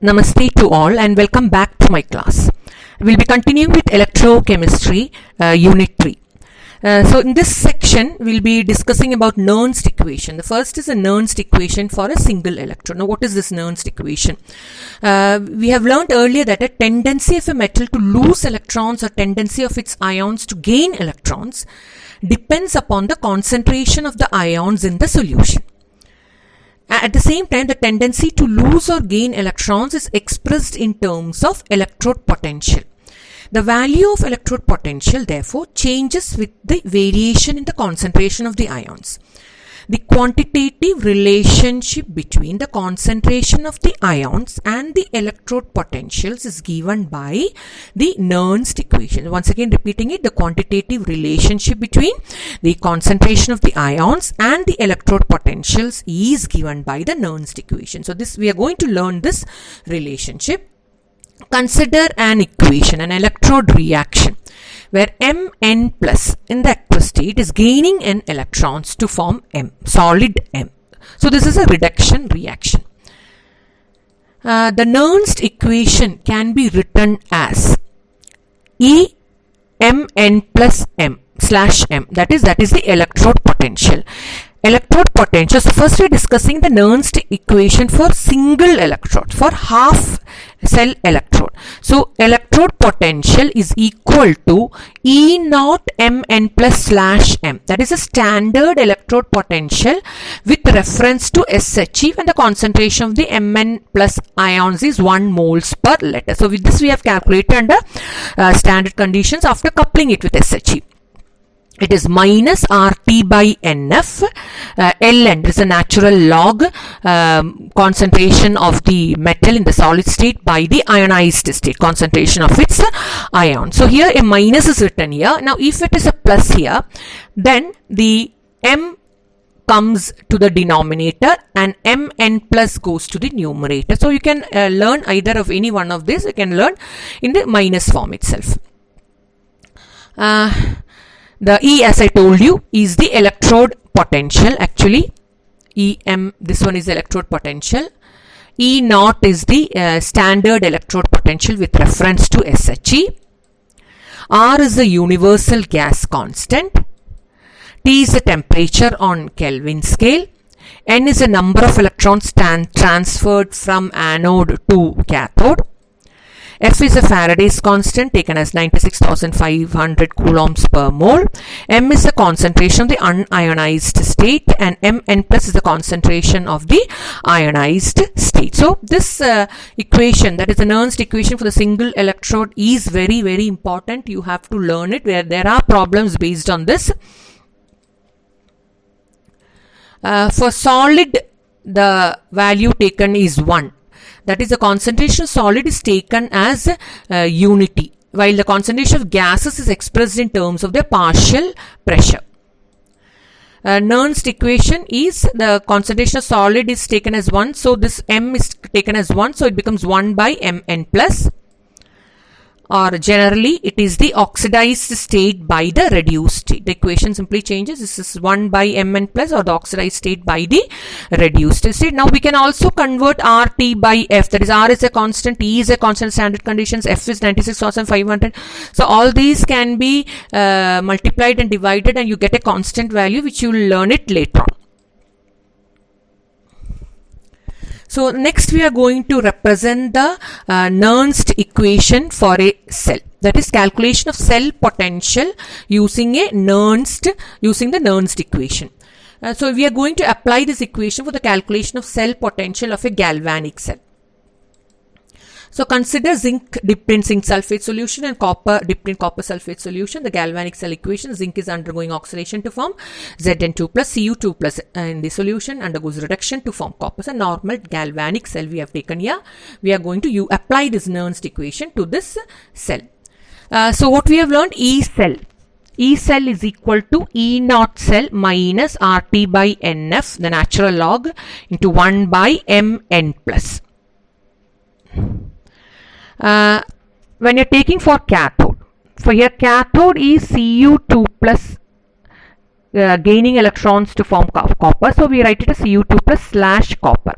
Namaste to all and welcome back to my class. We'll be continuing with Electrochemistry Unit 3. So in this section, we'll be discussing about Nernst equation. The first is a Nernst equation for a single electron. Now, what is this Nernst equation? We have learned earlier that a tendency of a metal to lose electrons or tendency of its ions to gain electrons depends upon the concentration of the ions in the solution. At the same time, the tendency to lose or gain electrons is expressed in terms of electrode potential. The value of electrode potential, therefore, changes with the variation in the concentration of the ions. The quantitative relationship between the concentration of the ions and the electrode potentials is given by the Nernst equation. Once again repeating it, the quantitative relationship between the concentration of the ions and the electrode potentials is given by the Nernst equation. So we are going to learn this relationship. Consider an equation, an electrode reaction, where Mn plus in the aqueous state is gaining n electrons to form M, solid M. So this is a reduction reaction. The Nernst equation can be written as E Mn plus M slash M. That is the electrode potential. Electrode potential. So first we are discussing the Nernst equation for single electrode, for half cell electrode. So electrode potential is equal to E naught Mn plus slash M. That is a standard electrode potential with reference to SHE when the concentration of the Mn plus ions is 1 moles per liter. So with this we have calculated under standard conditions after coupling it with SHE. It is minus RT by NF. Ln is a natural log concentration of the metal in the solid state by the ionized state, concentration of its ion. So here a minus is written here. Now if it is a plus here, then the M comes to the denominator and Mn plus goes to the numerator. So you can learn either of any one of this. You can learn in the minus form itself. The E, as I told you, is the electrode potential. Actually, this one is electrode potential. E naught is the standard electrode potential with reference to SHE. R is the universal gas constant. T is the temperature on Kelvin scale. N is the number of electrons transferred from anode to cathode. F is a Faraday's constant taken as 96,500 coulombs per mole. M is the concentration of the unionized state and Mn plus is the concentration of the ionized state. So this equation, that is the Nernst equation for the single electrode, is very, very important. You have to learn it, where there are problems based on this. For solid, the value taken is 1. That is, the concentration of solid is taken as unity, while the concentration of gases is expressed in terms of their partial pressure. Nernst equation is the concentration of solid is taken as 1. So this M is taken as 1. So it becomes 1 by Mn plus. Or generally it is the oxidized state by the reduced state. The equation simply changes. This is 1 by Mn plus, or the oxidized state by the reduced state. Now we can also convert RT by F. That is, R is a constant, E is a constant, standard conditions, F is 96,500. So all these can be multiplied and divided and you get a constant value, which you will learn it later on. So next we are going to represent the Nernst equation for a cell. That is calculation of cell potential using the Nernst equation. So we are going to apply this equation for the calculation of cell potential of a galvanic cell. So consider zinc dipped in zinc sulfate solution and copper dipped in copper sulfate solution. The galvanic cell equation: zinc is undergoing oxidation to form Zn2 plus, Cu2 plus in the solution undergoes reduction to form copper. So normal galvanic cell we have taken here. We are going to apply this Nernst equation to this cell. So what we have learned, E cell is equal to E naught cell minus RT by NF, the natural log, into 1 by Mn plus. When you're taking for cathode, for here cathode is Cu2 plus gaining electrons to form copper. So we write it as Cu2 plus slash copper.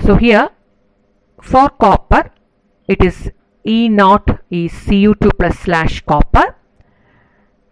So here for copper, it is E naught is Cu2 plus slash copper.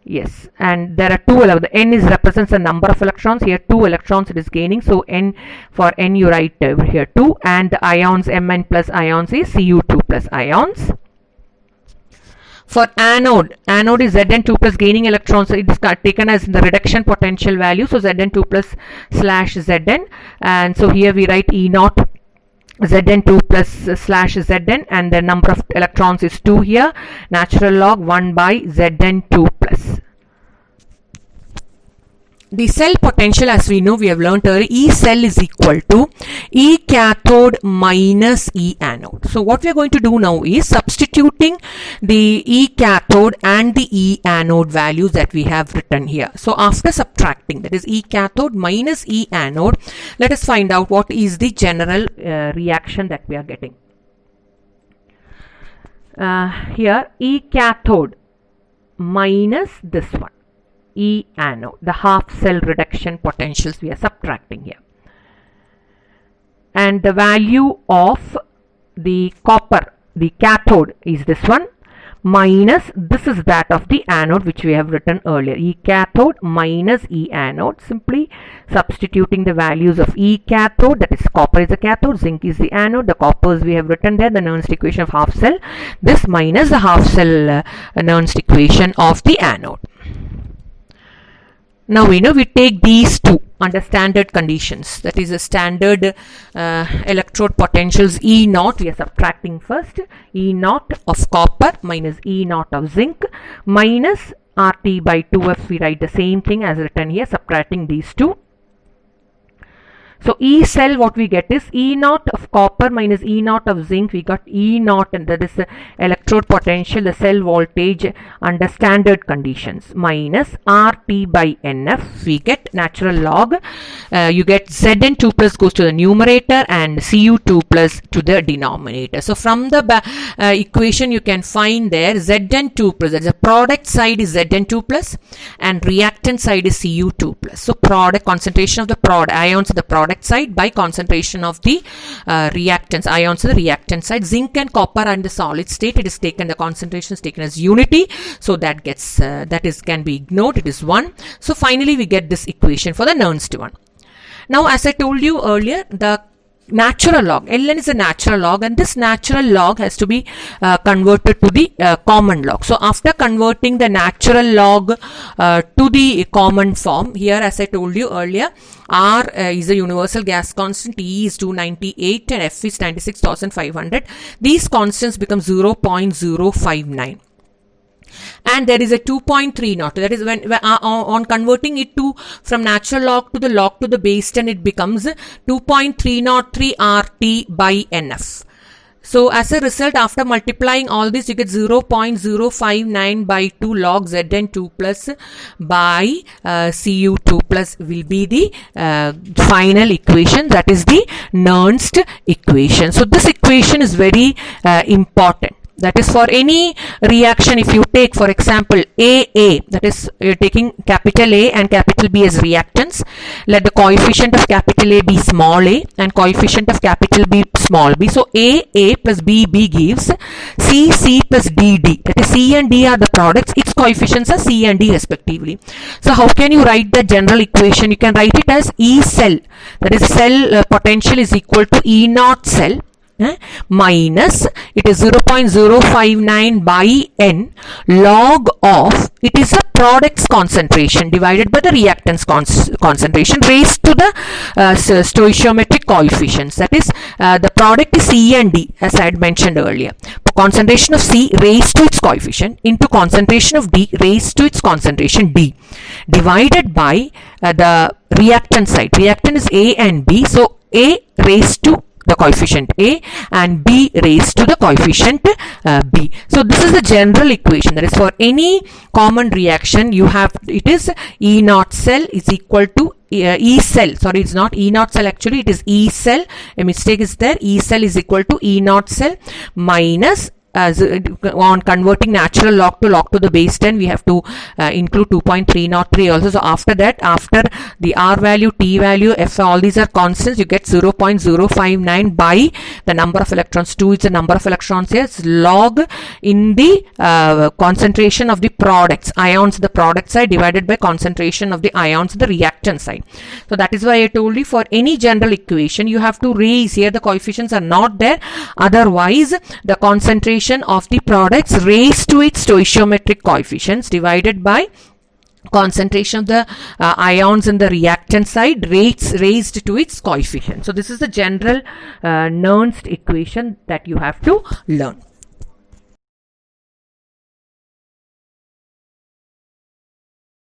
Yes, and there are two, the N is represents the number of electrons. Here 2 electrons it is gaining, so N, for N you write over here 2, and the ions Mn plus ions is Cu2 plus ions. For anode, anode is Zn2 plus gaining electrons, so it is taken as the reduction potential value, so Zn2 plus slash Zn, and so here we write E naught Zn2 plus slash Zn, and the number of electrons is 2 here, natural log 1 by Zn2 plus. The cell potential, as we know, we have learned earlier, E cell is equal to E cathode minus E anode. So what we are going to do now is substituting the E cathode and the E anode values that we have written here. So after subtracting, that is E cathode minus E anode, let us find out what is the general reaction that we are getting. Here E cathode minus this one, E anode, the half cell reduction potentials we are subtracting here, and the value of the copper, the cathode, is this one, minus this is that of the anode which we have written earlier, E cathode minus E anode. Simply substituting the values of E cathode, that is copper is the cathode, zinc is the anode, the coppers we have written there, the Nernst equation of half cell, this minus the half cell Nernst equation of the anode. Now we know we take these two under standard conditions, that is a standard electrode potentials E naught, we are subtracting first, E naught of copper minus E naught of zinc minus RT by 2F, we write the same thing as written here, subtracting these two. So E cell, what we get is E naught of copper minus E naught of zinc, we got E naught, and that is the electrode potential, the cell voltage under standard conditions, minus RT by NF, we get natural log, you get Zn2 plus goes to the numerator and Cu2 plus to the denominator. So from the equation you can find there Zn2 plus, that is the product side is Zn2 plus and reactant side is Cu2 plus. So product concentration of the product ions of the product side by concentration of the reactants, ions of the reactant side. Zinc and copper are in the solid state, it is taken, the concentration is taken as unity, so that gets that is can be ignored, it is 1. So finally we get this equation for the Nernst one. Now as I told you earlier, the natural log, ln is a natural log, and this natural log has to be converted to the common log. So after converting the natural log to the common form, here as I told you earlier, R is a universal gas constant, E is 298 and F is 96,500. These constants become 0.059. And there is a 2.3 naught, that is when on converting it to from natural log to the base 10, it becomes 2.303 RT by NF. So as a result, after multiplying all this, you get 0.059 by 2 log Zn2 plus by Cu2 plus will be the final equation, that is the Nernst equation. So this equation is very important. That is for any reaction, if you take for example AA, that is you are taking capital A and capital B as reactants, let the coefficient of capital A be small a and coefficient of capital B small b. So AA plus BB gives CC plus DD, that is C and D are the products, its coefficients are C and D respectively. So how can you write the general equation? You can write it as E cell, that is cell potential is equal to E naught cell minus, it is 0.059 by N log of, it is a product's concentration divided by the reactant's concentration raised to the stoichiometric coefficients, that is the product is C and D as I had mentioned earlier. Concentration of C raised to its coefficient into concentration of D raised to its concentration D divided by the reactant side. Reactant is A and B, so A raised to the coefficient A and B raised to the coefficient B. So this is the general equation, that is for any common reaction you have, it is E naught cell is equal to E cell, sorry it's not E naught cell actually, it is E cell, a mistake is there, E cell is equal to E naught cell minus as on converting natural log to the base 10, we have to include 2.303 also. So after that, after the R value, T value, F, all these are constants, you get 0.059 by the number of electrons. 2 is the number of electrons here. It's log in the concentration of the products, ions, the product side, divided by concentration of the ions, the reactant side. So that is why I told you, for any general equation, you have to raise here, the coefficients are not there. Otherwise, the concentration of the products raised to its stoichiometric coefficients divided by concentration of the ions in the reactant side raised to its coefficient. So this is the general Nernst equation that you have to learn.